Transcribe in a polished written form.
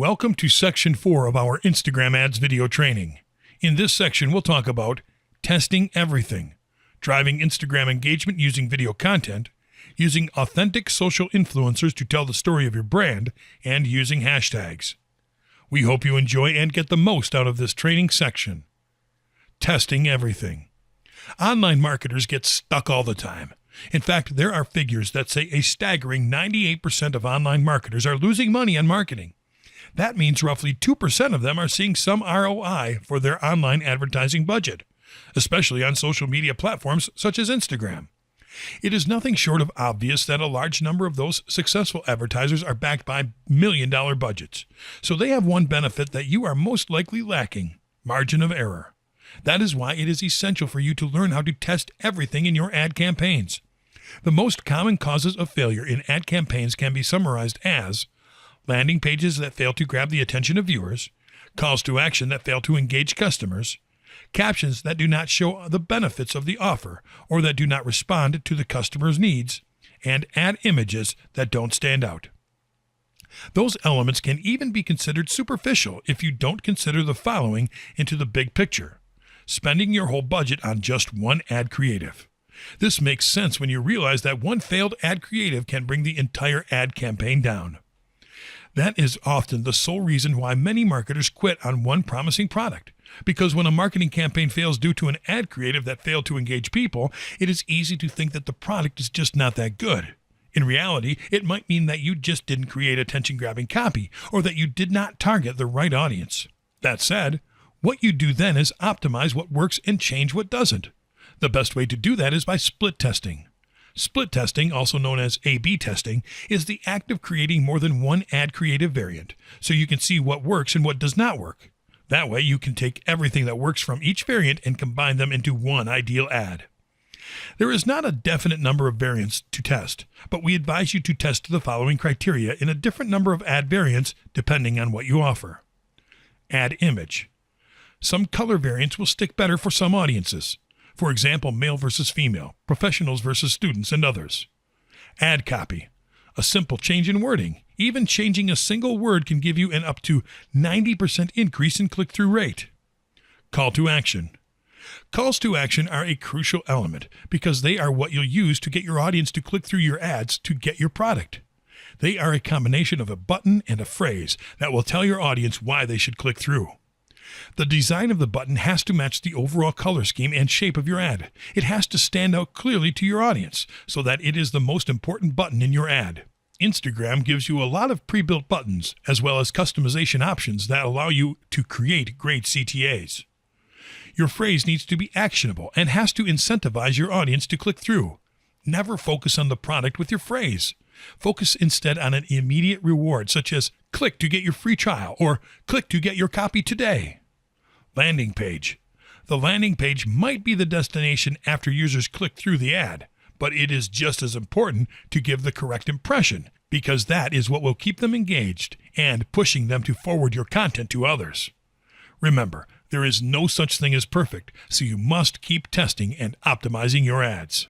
Welcome to Section 4 of our Instagram Ads video training. In this section, we'll talk about testing everything, driving Instagram engagement using video content, using authentic social influencers to tell the story of your brand, and using hashtags. We hope you enjoy and get the most out of this training section. Testing everything. Online marketers get stuck all the time. In fact, there are figures that say a staggering 98% of online marketers are losing money on marketing. That means roughly 2% of them are seeing some ROI for their online advertising budget, especially on social media platforms such as Instagram. It is nothing short of obvious that a large number of those successful advertisers are backed by million-dollar budgets. So they have one benefit that you are most likely lacking: margin of error. That is why it is essential for you to learn how to test everything in your ad campaigns. The most common causes of failure in ad campaigns can be summarized as landing pages that fail to grab the attention of viewers, calls to action that fail to engage customers, captions that do not show the benefits of the offer or that do not respond to the customer's needs, and ad images that don't stand out. Those elements can even be considered superficial if you don't consider the following into the big picture: spending your whole budget on just one ad creative. This makes sense when you realize that one failed ad creative can bring the entire ad campaign down. That is often the sole reason why many marketers quit on one promising product. Because when a marketing campaign fails due to an ad creative that failed to engage people, it is easy to think that the product is just not that good. In reality, it might mean that you just didn't create attention-grabbing copy, or that you did not target the right audience. That said, what you do then is optimize what works and change what doesn't. The best way to do that is by split testing. Split testing, also known as A/B testing, is the act of creating more than one ad creative variant, so you can see what works and what does not work. That way, you can take everything that works from each variant and combine them into one ideal ad. There is not a definite number of variants to test, but we advise you to test the following criteria in a different number of ad variants depending on what you offer. Ad image. Some color variants will stick better for some audiences. For example, male versus female, professionals versus students, and others. Ad copy. A simple change in wording, even changing a single word, can give you an up to 90% increase in click-through rate. Call to action. Calls to action are a crucial element because they are what you'll use to get your audience to click through your ads to get your product. They are a combination of a button and a phrase that will tell your audience why they should click through. The design of the button has to match the overall color scheme and shape of your ad. It has to stand out clearly to your audience so that it is the most important button in your ad. Instagram gives you a lot of pre-built buttons as well as customization options that allow you to create great CTAs. Your phrase needs to be actionable and has to incentivize your audience to click through. Never focus on the product with your phrase. Focus instead on an immediate reward such as click to get your free trial or click to get your copy today. Landing page. The landing page might be the destination after users click through the ad, but it is just as important to give the correct impression because that is what will keep them engaged and pushing them to forward your content to others. Remember, there is no such thing as perfect, so you must keep testing and optimizing your ads.